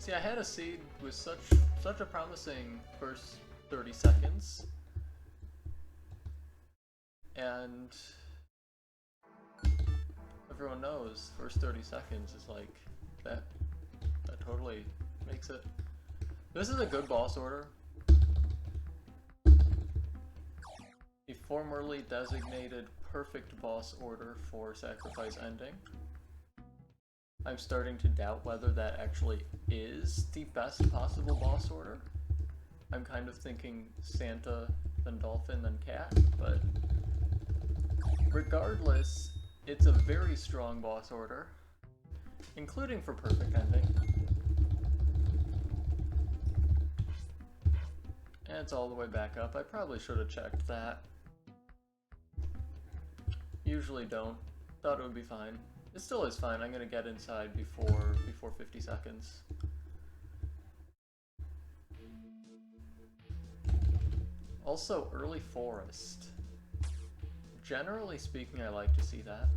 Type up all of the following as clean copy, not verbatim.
See, I had a seed with such a promising first 30 seconds, and everyone knows first 30 seconds is like that totally makes it. This is a good boss order. A formerly designated perfect boss order for sacrifice ending. I'm starting to doubt whether that actually is the best possible boss order. I'm kind of thinking Santa, then Dolphin, then Cat, but regardless, it's a very strong boss order, including for perfect ending. And it's all the way back up. I probably should have checked that. Usually don't. Thought it would be fine. It still is fine. I'm gonna get inside before 50 seconds. Also, early forest. Generally speaking, I like to see that.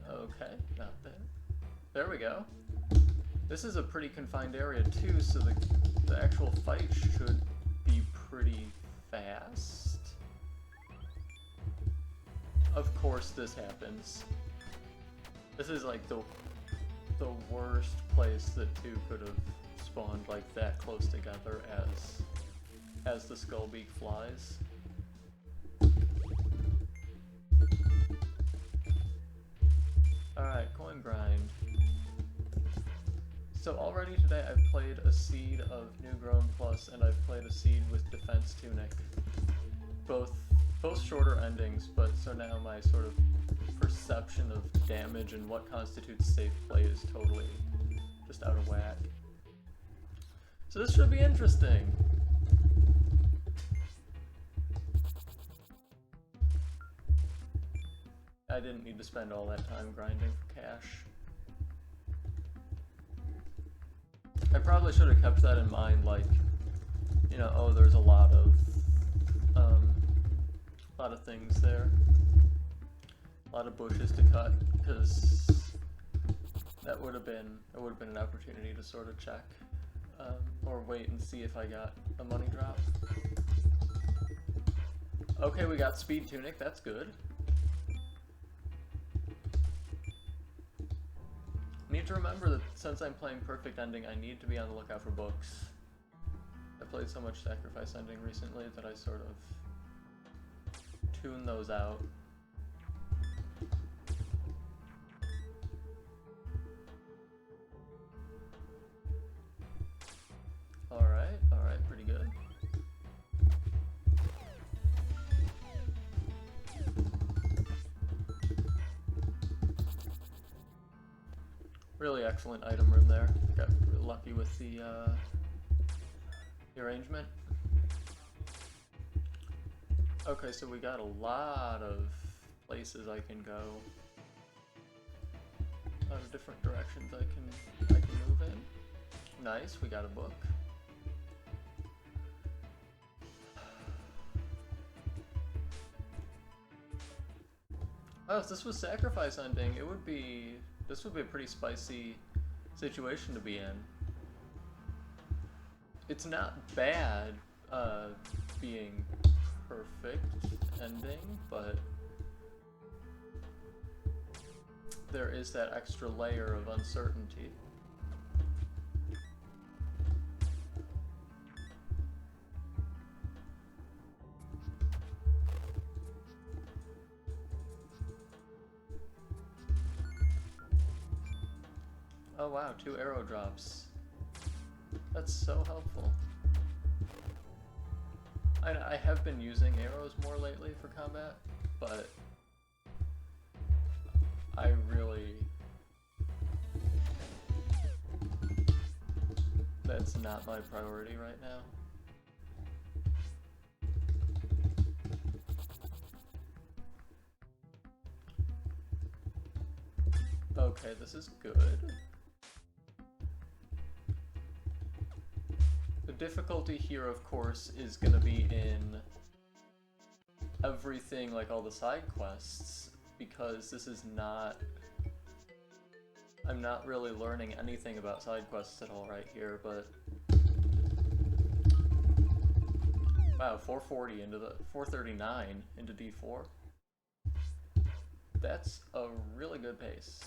Okay, not there. There we go. This is a pretty confined area too, so the actual fight should be pretty fast. Of course this happens. This is like the worst place that two could have spawned like that close together as the Skullbeak flies. Alright, coin grind. So already today I've played a seed of New Grown Plus and I've played a seed with Defense Tunic. Both shorter endings, but so now my sort of perception of damage and what constitutes safe play is totally just out of whack. So this should be interesting. I didn't need to spend all that time grinding for cash. I probably should have kept that in mind, like, you know, oh, there's a lot of things there. A lot of bushes to cut, because that would have been an opportunity to sort of check, or wait and see if I got a money drop. Okay, we got Speed Tunic, that's good. Need to remember that since I'm playing Perfect Ending, I need to be on the lookout for books. I played so much Sacrifice Ending recently that I sort of tune those out. Alright, pretty good. Really excellent item room there. Got lucky with the arrangement. Okay, so we got a lot of places I can go. A lot of different directions I can move in. Nice, we got a book. Oh, if this was Sacrifice Ending, this would be a pretty spicy situation to be in. It's not bad being perfect ending, but there is that extra layer of uncertainty. Oh wow, 2 arrow drops. That's so helpful. I have been using arrows more lately for combat, but I really... that's not my priority right now. Okay, this is good. The difficulty here, of course, is gonna be in everything, like all the side quests, because this is not... I'm not really learning anything about side quests at all right here, but... Wow, 440 into the... 439 into D4. That's a really good pace.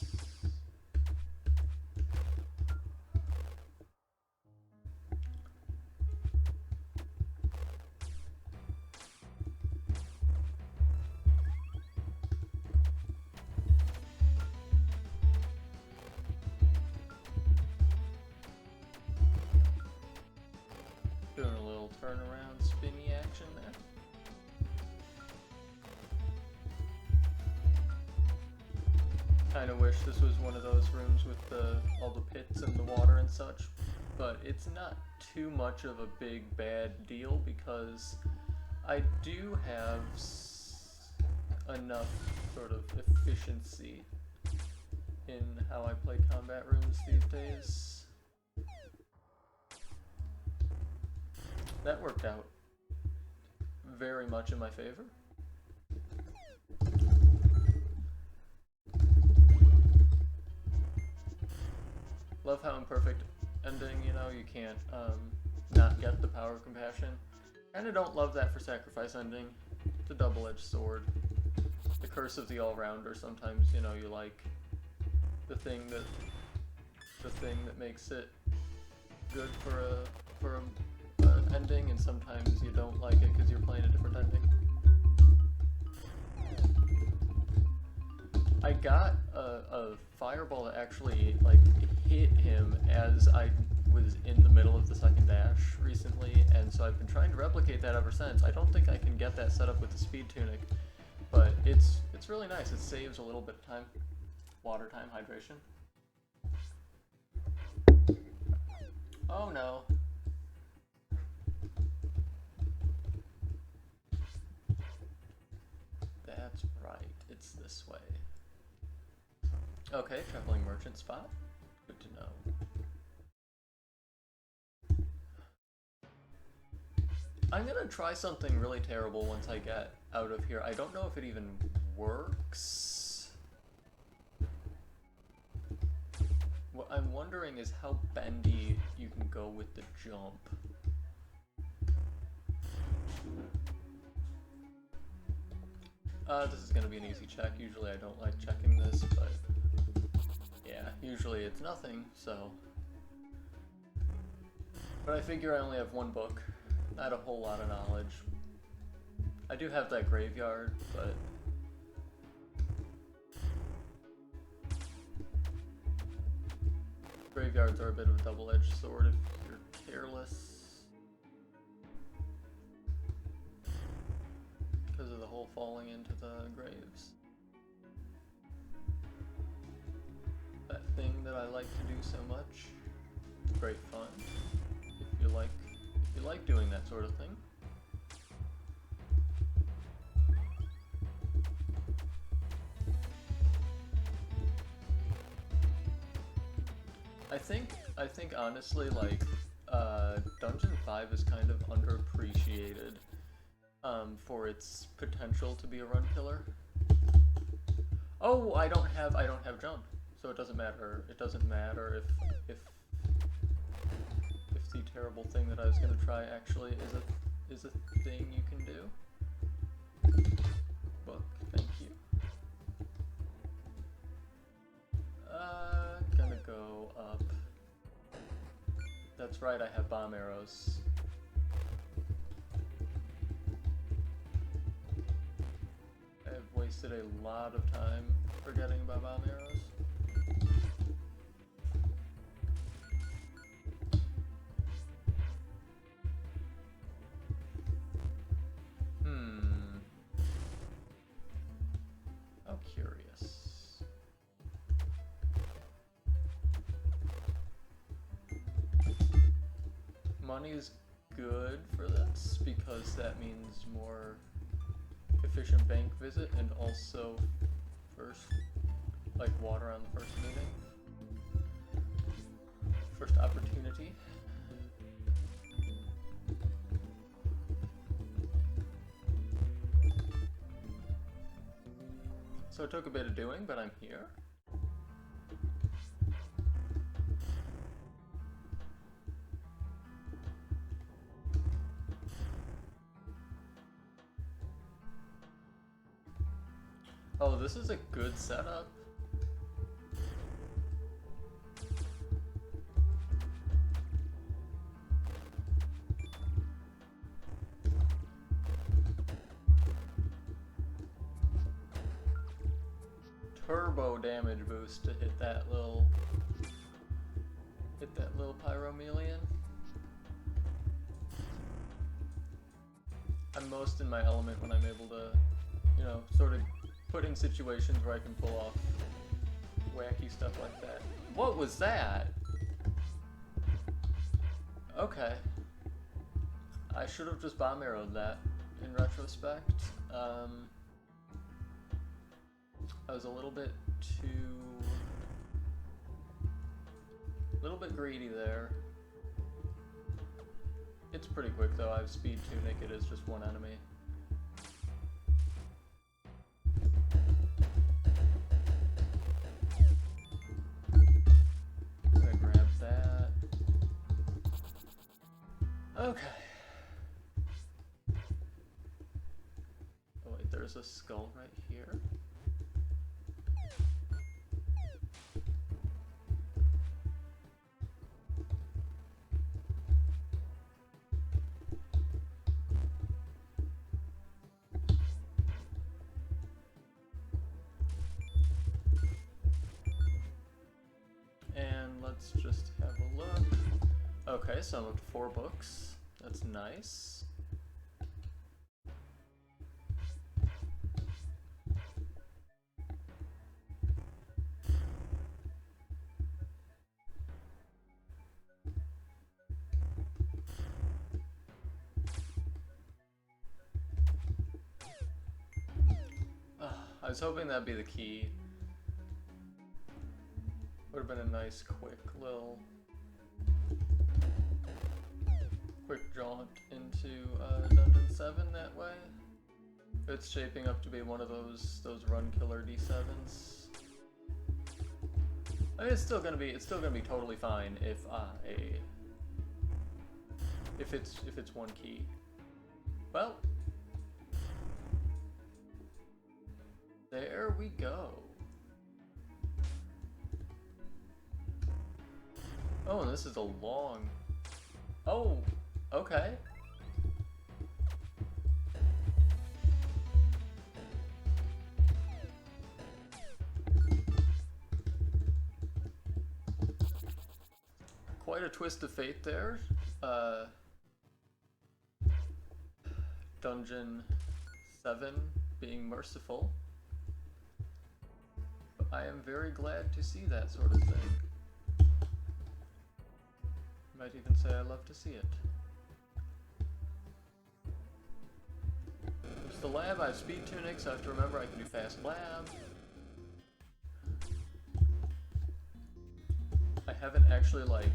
Doing a little turnaround spinny action there. Kinda wish this was one of those rooms with all the pits and the water and such, but it's not too much of a big bad deal because I do have enough sort of efficiency in how I play combat rooms these days. That worked out very much in my favor. Love how imperfect ending, you know, you can't not get the power of compassion. Kinda don't love that for sacrifice ending. It's a double-edged sword. The curse of the all-rounder, sometimes, you know, you like the thing that makes it good for a ending, and sometimes you don't like it because you're playing a different ending. I got a fireball that actually like hit him as I was in the middle of the second dash recently, and so I've been trying to replicate that ever since. I don't think I can get that set up with the speed tunic, but it's really nice. It saves a little bit of time, water time, hydration. Oh no. That's right, it's this way. Okay, traveling merchant spot. Good to know. I'm gonna try something really terrible once I get out of here. I don't know if it even works. What I'm wondering is how bendy you can go with the jump. This is gonna be an easy check. Usually I don't like checking this, but yeah, usually it's nothing, so. But I figure I only have one book, not a whole lot of knowledge. I do have that graveyard, but graveyards are a bit of a double-edged sword if you're careless. Because of the whole falling into the graves. That thing that I like to do so much. Great fun. If you like doing that sort of thing. I think honestly, like, Dungeon 5 is kind of underappreciated for its potential to be a run killer. Oh, I don't have jump, so it doesn't matter. It doesn't matter if the terrible thing that I was gonna try actually is a thing you can do. Book, thank you. Gonna go up. That's right, I have bomb arrows. I've wasted a lot of time forgetting about bomb arrows. How curious. Money is good for this because that means more efficient bank visit and also first, like, water on the first meeting. First opportunity. So it took a bit of doing, but I'm here. Oh, this is a good setup. Turbo damage boost to hit that little pyromelian. I'm most in my element when I'm able to, you know, sort of put in situations where I can pull off wacky stuff like that. What was that? Okay. I should have just bomb arrowed that in retrospect. I was a little bit greedy there. It's pretty quick though. I have speed tunic. It is just one enemy. I'm gonna grab that. Okay. Oh wait, there's a skull right here. Let's just have a look. Okay, so I'm up to 4 books. That's nice. I was hoping that'd be the key. Would have been a nice quick jaunt into Dungeon 7 that way. It's shaping up to be one of those run killer D7s. I mean, it's still gonna be totally fine if it's one key. Well, there we go. Oh, and this is a long... Oh, okay. Quite a twist of fate there. Dungeon 7 being merciful. But I am very glad to see that sort of thing. Might even say I love to see it. There's the lab. I have speed tunic, so I have to remember I can do fast lab. I haven't actually, like...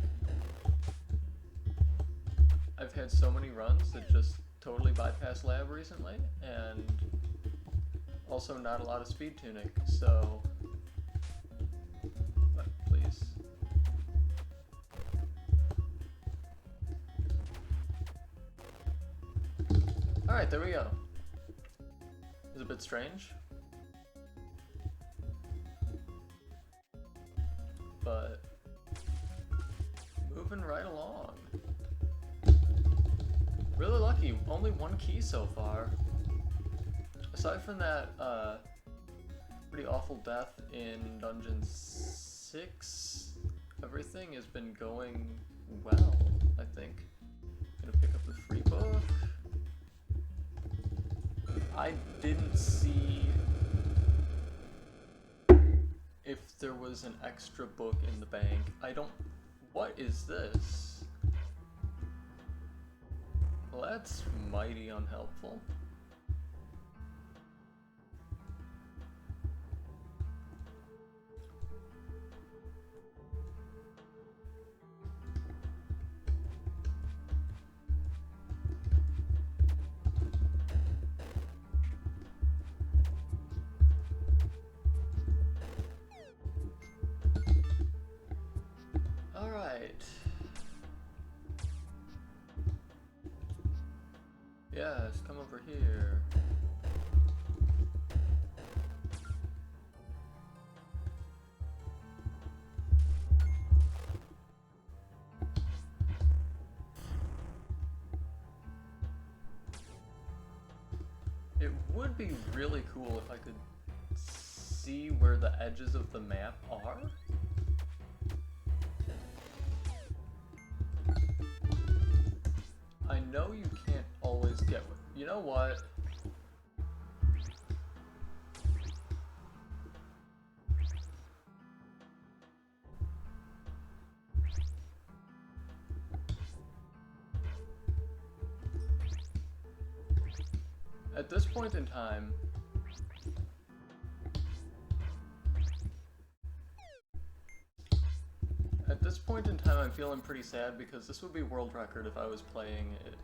I've had so many runs that just totally bypass lab recently, and also not a lot of speed tunic, so... But please. Alright, there we go. It was a bit strange. But moving right along. Really lucky, only 1 key so far. Aside from that pretty awful death in Dungeon 6, everything has been going well, I think. Gonna pick up the free book. I didn't see if there was an extra book in the bank. What is this? Well, that's mighty unhelpful. Alright. Yes, come over here. It would be really cool if I could see where the edges of the map are. I know you can't always get... You know what? At this point in time... At this point in time, I'm feeling pretty sad because this would be world record if I was playing it,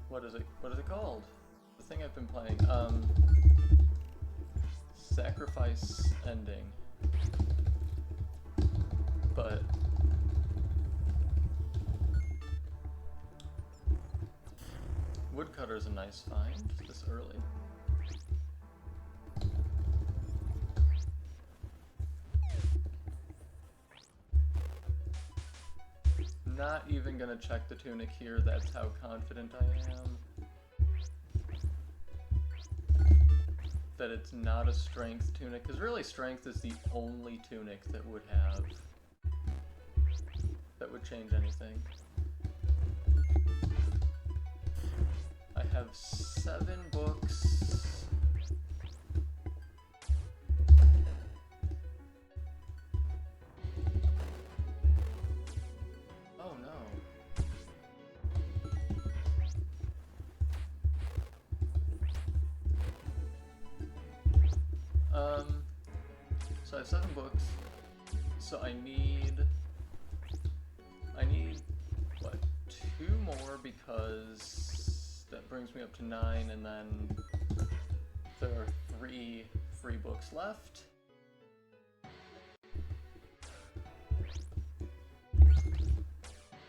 what is it called? The thing I've been playing, Sacrifice Ending. But... Woodcutter's a nice find this early. Not even gonna check the tunic here, that's how confident I am. That it's not a strength tunic, because really strength is the only tunic that would have... that would change anything. I have 7 books. Oh no. So I have 7 books. So I need what, 2 more because that brings me up to 9, and then there are 3 free books left.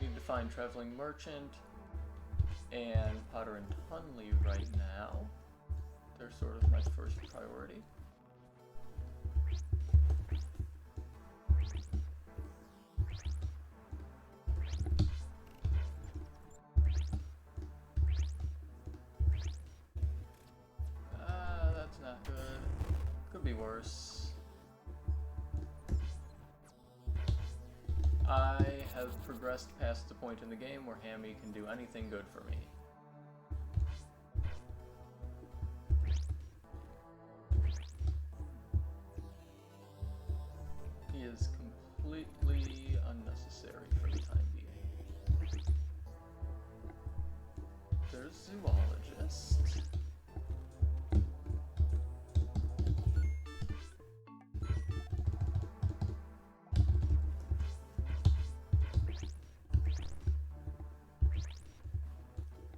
Need to find Traveling Merchant and Potter and Tunley right now. They're sort of my first priority. That's not good. Could be worse. I have progressed past the point in the game where Hammy can do anything good for me. He is completely unnecessary for the time being. There's Zoologist.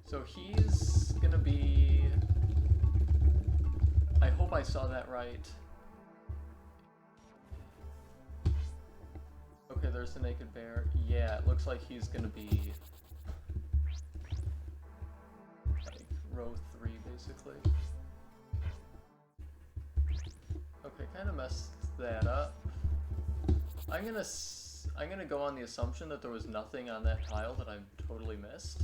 So he's gonna be... I hope I saw that right. Okay, there's the naked bear. Yeah, it looks like he's gonna be... like, row 3, basically. Okay, kind of messed that up. I'm gonna go on the assumption that there was nothing on that tile that I totally missed.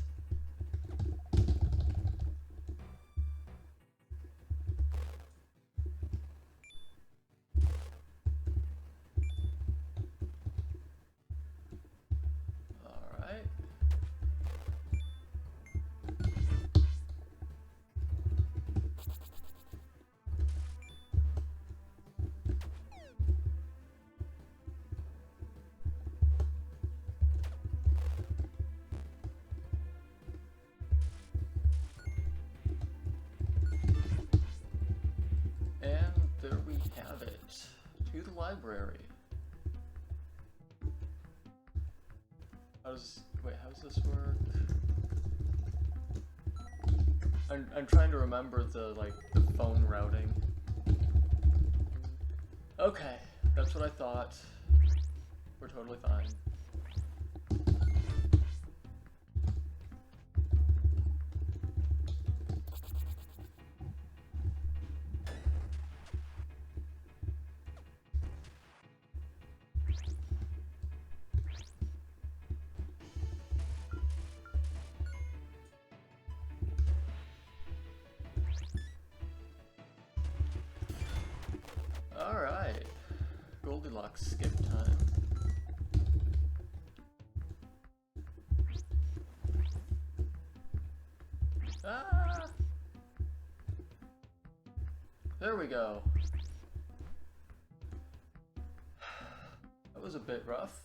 Library. Wait, how does this work? I'm trying to remember the phone routing. Okay, that's what I thought. We're totally fine. Alright. Goldilocks skip time. Ah! There we go. That was a bit rough.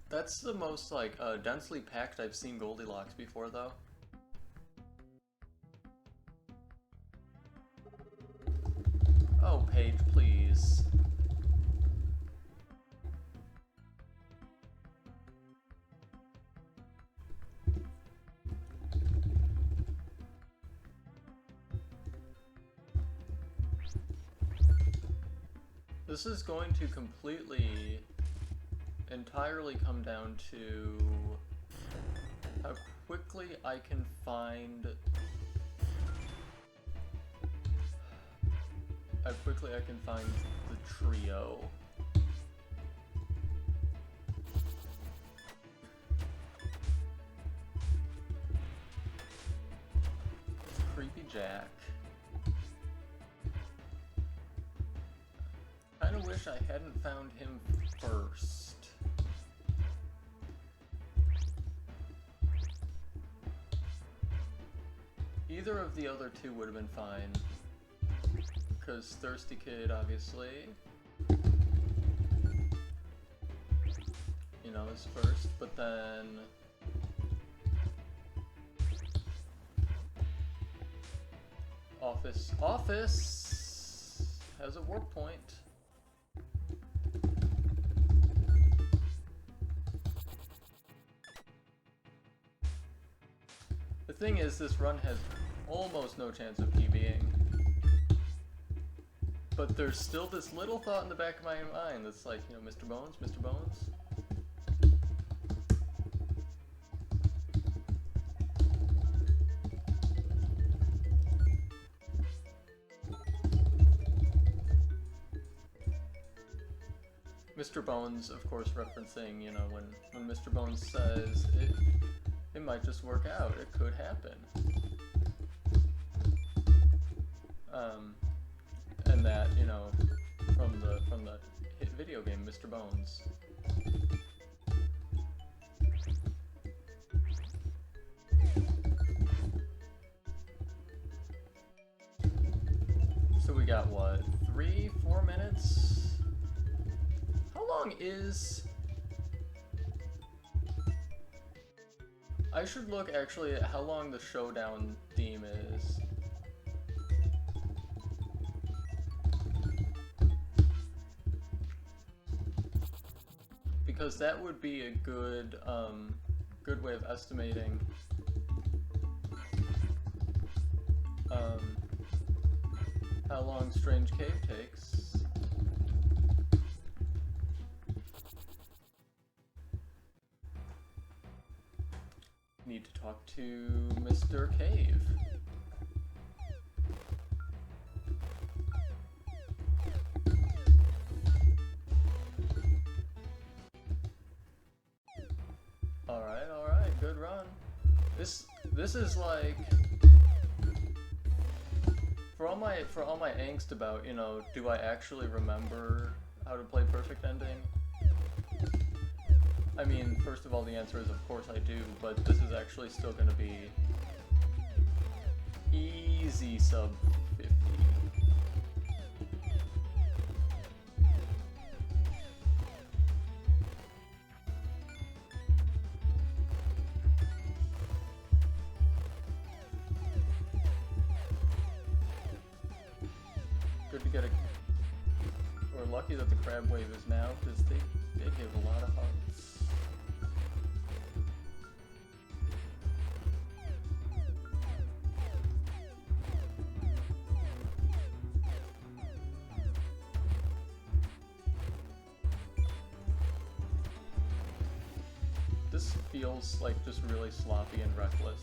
That's the most, like, densely packed I've seen Goldilocks before, though. Oh, Paige, please. This is going to entirely come down to how quickly I can find the trio. Creepy Jack. Kinda wish I hadn't found him first. Either of the other two would have been fine. Because Thirsty Kid, obviously, you know, is first, but then Office has a warp point. The thing is, this run has almost no chance of PBing. But there's still this little thought in the back of my mind that's like, you know, Mr. Bones, Mr. Bones. Mr. Bones, of course, referencing, you know, when Mr. Bones says it might just work out, it could happen. And that, you know, from the hit video game Mr. Bones. So we got what, 3-4 minutes? How long is... I should look actually at how long the showdown theme is. Because that would be a good way of estimating how long Strange Cave takes. Need to talk to Mr. Cave. Alright, good run. This is like for all my angst about, you know, do I actually remember how to play Perfect Ending? I mean, first of all, the answer is of course I do, but this is actually still gonna be easy sub 50. Good to get a... We're lucky that the crab wave is now, because they give a lot of hearts. this feels like just really sloppy and reckless.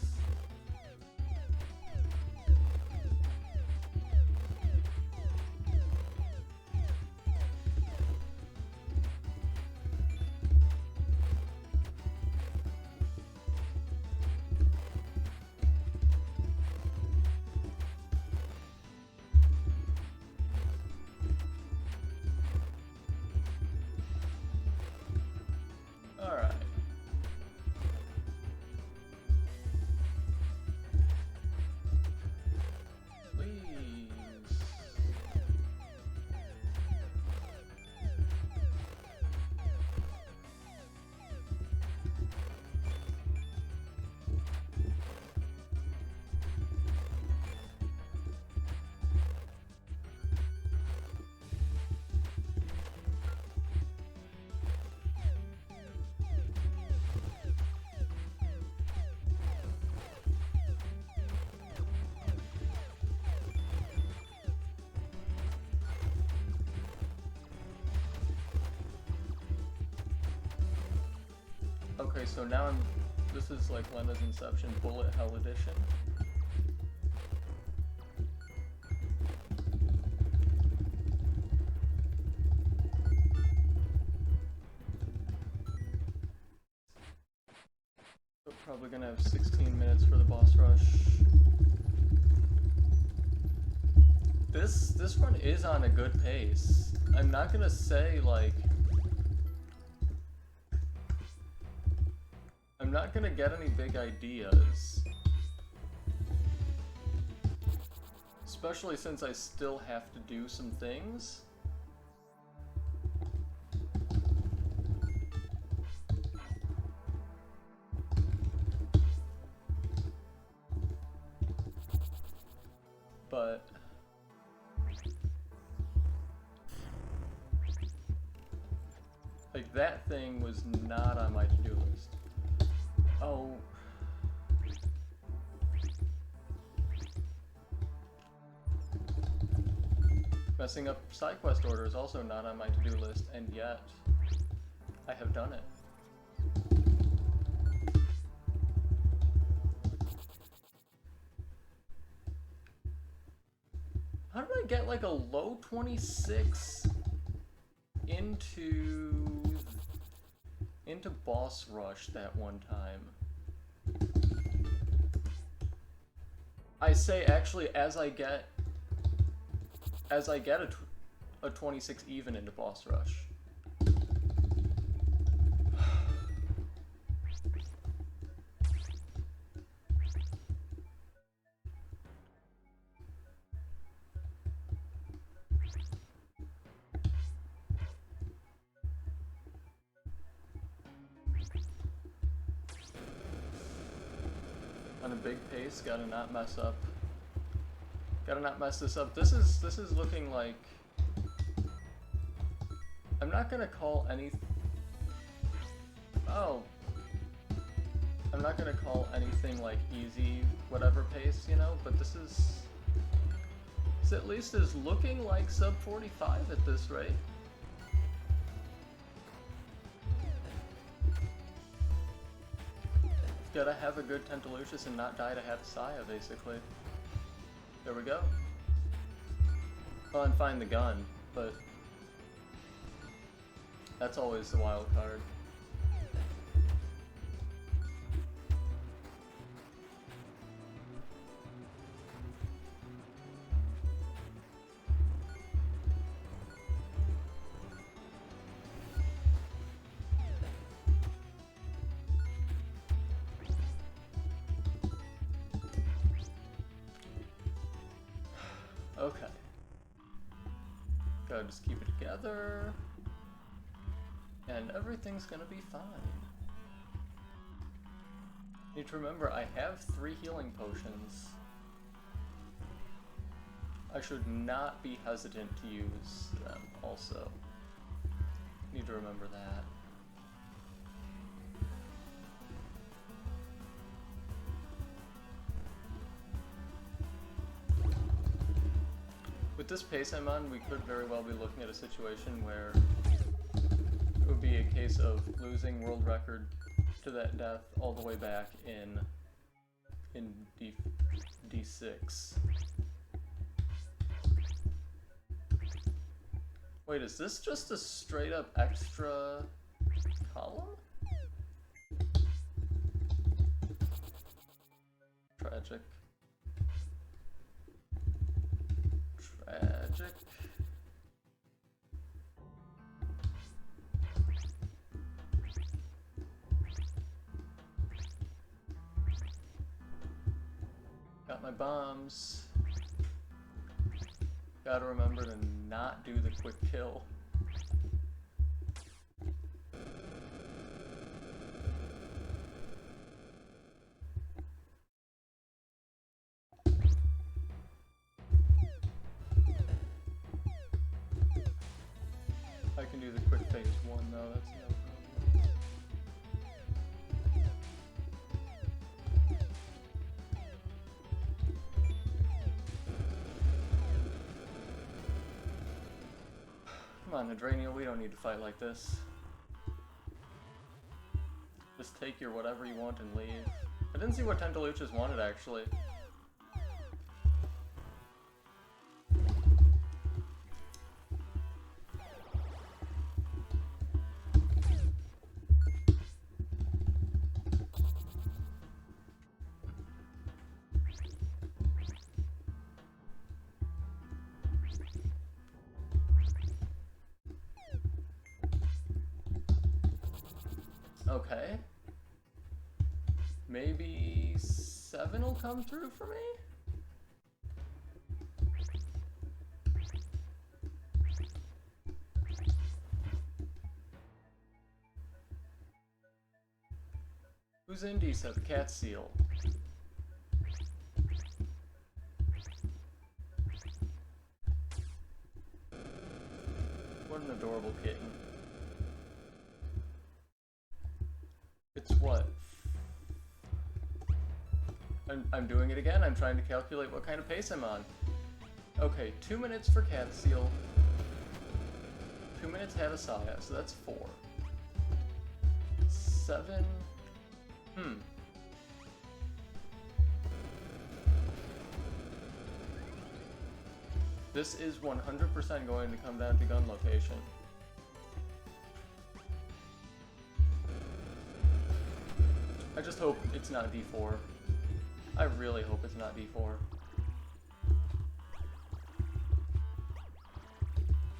Alright. Please. Okay, so now this is like Lenna's Inception Bullet Hell Edition. We're probably gonna have 16 minutes for the boss rush. This run is on a good pace. I'm not gonna say like I'm not gonna get any big ideas, especially since I still have to do some things. But like that thing was not on my to-do list. Oh. Messing up side quest order is also not on my to-do list, and yet I have done it. How did I get like a low 26 into boss rush that one time? I say actually as I get a 26 even into boss rush. On a big pace, gotta not mess up. Gotta not mess this up. This is looking like I'm not gonna call any. Oh, I'm not gonna call anything like easy, whatever pace, you know. But this at least is looking like sub 45 at this rate. Gotta have a good Tentalucius and not die to have Saya, basically. There we go. Well, and find the gun, but that's always the wild card. Okay. Gotta just keep it together. And everything's gonna be fine. Need to remember, I have 3 healing potions. I should not be hesitant to use them also. Need to remember that. With this pace I'm on, we could very well be looking at a situation where it would be a case of losing world record to that death all the way back in D6. Wait, is this just a straight up extra column? Tragic. Tragic. Got my bombs. Gotta remember to not do the quick kill. I can do the quick phase 1 though, that's no problem. Come on, Adrenal, we don't need to fight like this. Just take your whatever you want and leave. I didn't see what Tentaluchas wanted, actually. Okay. Maybe 7 will come through for me? Who's in D7? Cat Seal. What an adorable kitten. It's what? I'm doing it again. I'm trying to calculate what kind of pace I'm on. Okay, 2 minutes for Cat Seal. 2 minutes Hadasaya, so that's 4. 7. This is 100% going to come down to gun location. I just hope it's not D4. I really hope it's not D4.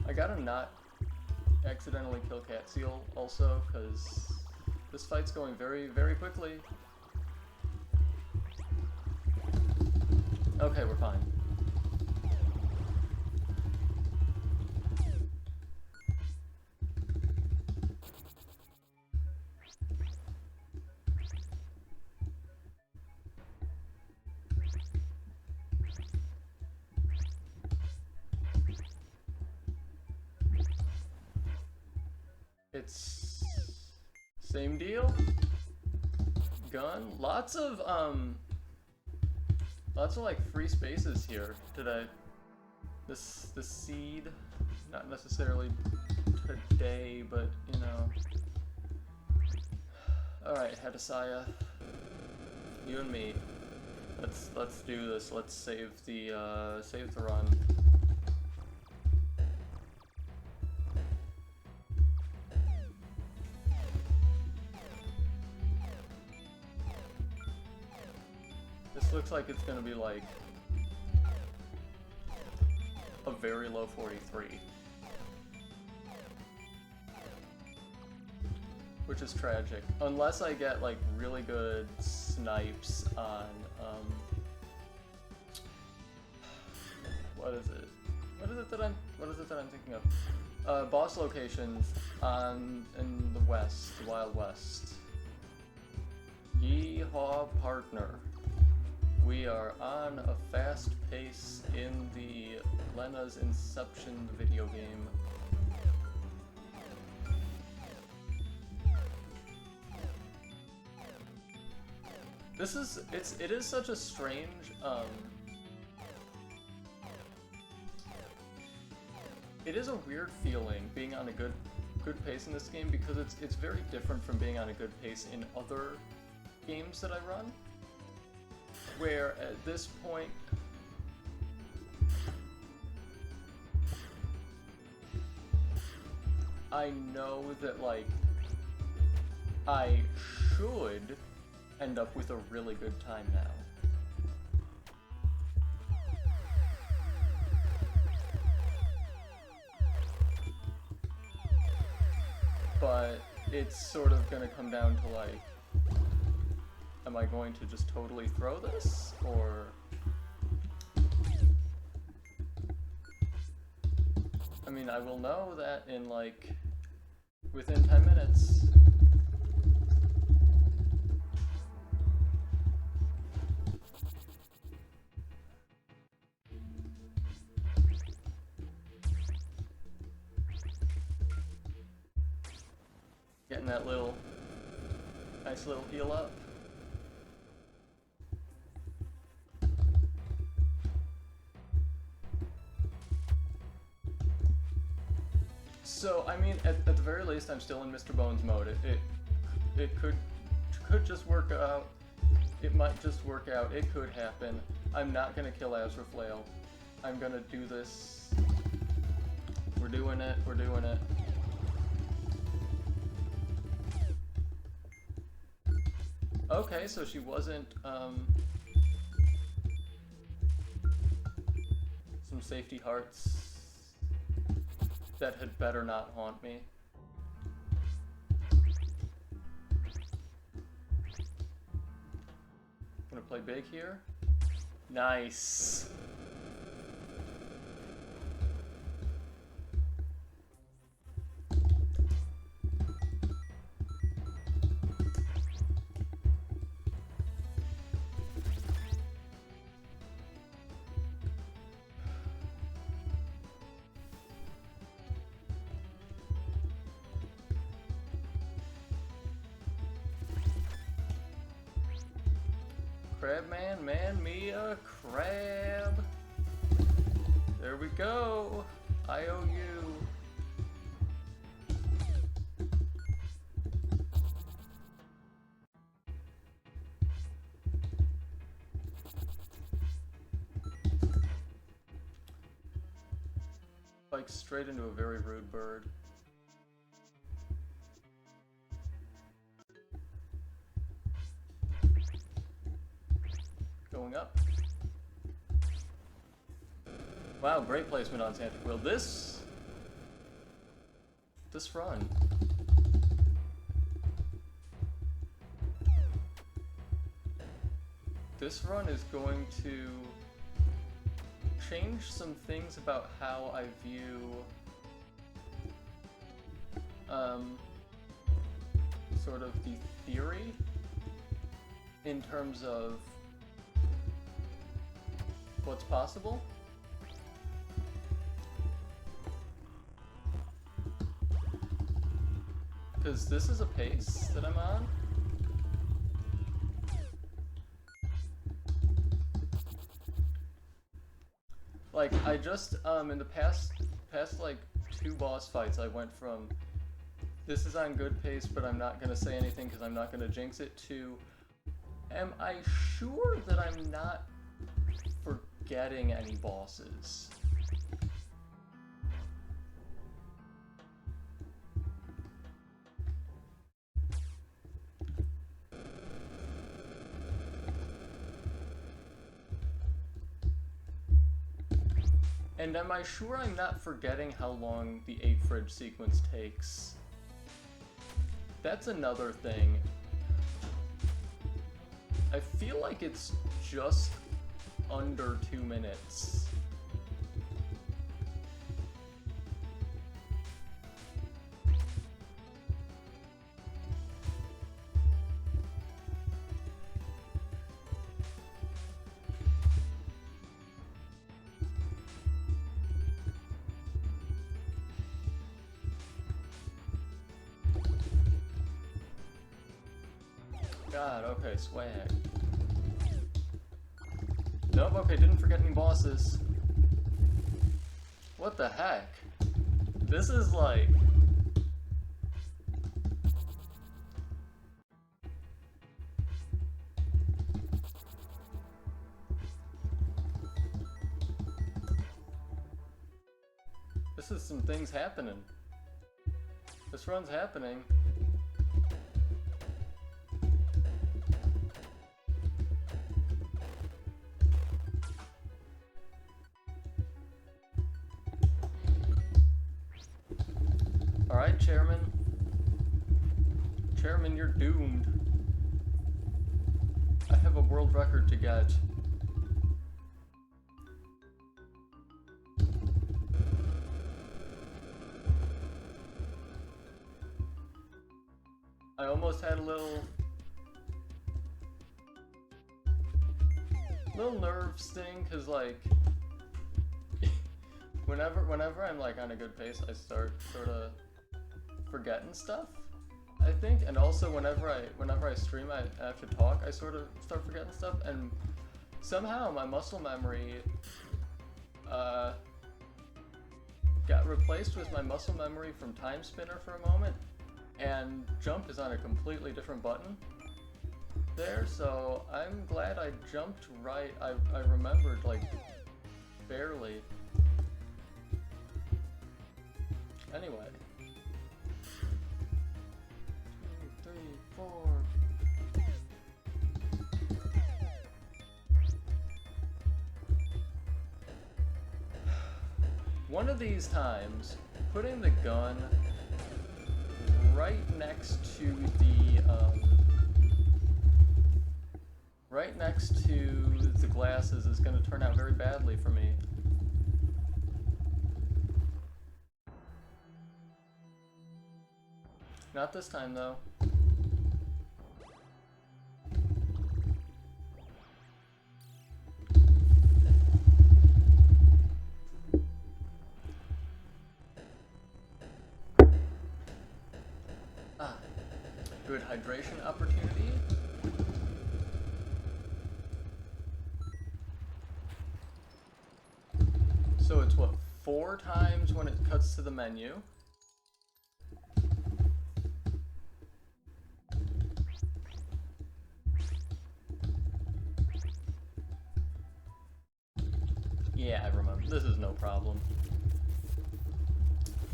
I gotta not accidentally kill Cat Seal also, because this fight's going very, very quickly. Okay, we're fine. It's same deal. Gun. Lots of like free spaces here today. This seed, not necessarily today, but you know. All right, Hadasaya, you and me. Let's do this. Let's save the run. This looks like it's gonna be like a very low 43. Which is tragic. Unless I get like really good snipes on what is it? What is it that I'm thinking of? Boss locations in the west, the Wild West. Yeehaw, partner. We are on a fast pace in the Lenna's Inception video game. It is such a strange, it is a weird feeling being on a good good pace in this game because it's very different from being on a good pace in other games that I run. Where at this point, I know that, like, I should end up with a really good time now. But it's sort of gonna come down to, like, am I going to just totally throw this, or... I mean, I will know that in, like, within 10 minutes. Getting that little, nice little heal up. So, I mean, at the very least, I'm still in Mr. Bones mode. It could just work out. It might just work out. It could happen. I'm not gonna kill Azraflail. I'm gonna do this. We're doing it. We're doing it. Okay, so she wasn't, some safety hearts that had better not haunt me. Gonna play big here. Nice. Crabman, man me a crab. There we go. I owe you. Like straight into a very rude bird. Going up. Wow, great placement on Santa Quill. This run. This run is going to change some things about how I view sort of the theory in terms of what's possible. Because this is a pace that I'm on. Like, I just, in the past like 2 boss fights, I went from, this is on good pace, but I'm not gonna say anything because I'm not gonna jinx it, to, am I sure that I'm not forgetting any bosses? And am I sure I'm not forgetting how long the 8 fridge sequence takes? That's another thing. I feel like it's just under 2 minutes. God, okay, swag. Nope, okay, didn't forget any bosses. What the heck? This is like... This is some things happening. This run's happening. Alright, Chairman. Chairman, you're doomed. I have a world record to get. I almost had a little nerve sting, cause like whenever I'm like on a good pace, I start sort of forgetting stuff, I think, and also whenever I stream, I have to talk, I sort of start forgetting stuff, and somehow my muscle memory got replaced with my muscle memory from Time Spinner for a moment, and jump is on a completely different button there, so I'm glad I jumped right. I remembered, like, barely. Anyway. 2, 3, 4. One of these times, putting the gun right next to the glasses is going to turn out very badly for me. Not this time, though. Good hydration opportunity. So it's what, 4 times when it cuts to the menu. Yeah, I remember. This is no problem.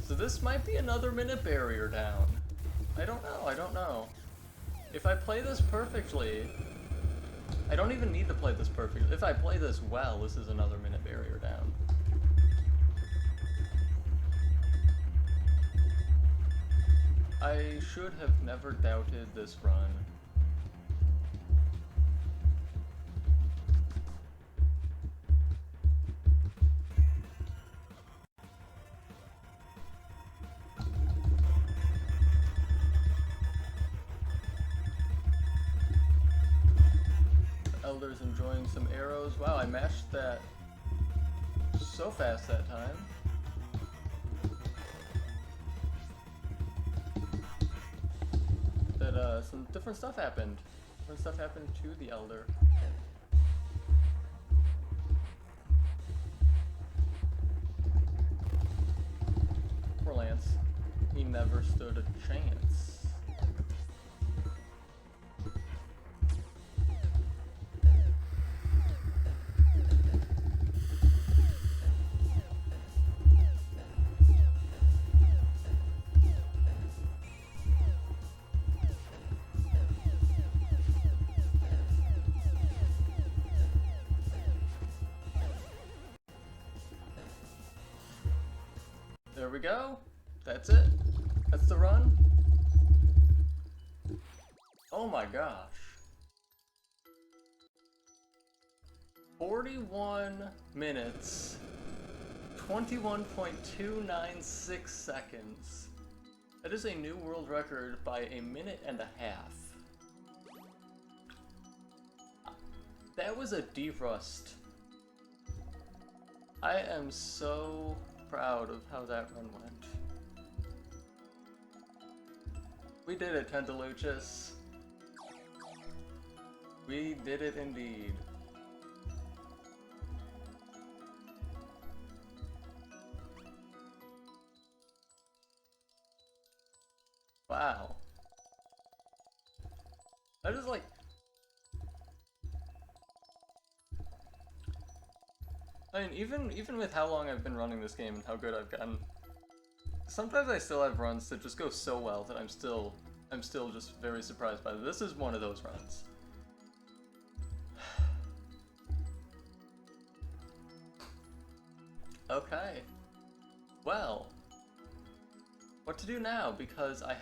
So this might be another minute barrier down. I don't know. If I play this perfectly, I don't even need to play this perfectly. If I play this well, this is another minute barrier down. I should have never doubted this run. Elder's enjoying some arrows. Wow, I mashed that so fast that time. That some different stuff happened. Different stuff happened to the Elder. Poor Lance. He never stood a chance. There we go. That's it. That's the run. Oh my gosh. 41 minutes, 21.296 seconds. That is a new world record by a minute and a half. That was a defrost. I am so proud of how that run went. We did it, Tendaluchis. We did it indeed. Wow. That is like... I mean, even with how long I've been running this game and how good I've gotten, sometimes I still have runs that just go so well that I'm still just very surprised by them. This is one of those runs. Okay. Well, what to do now? Because I have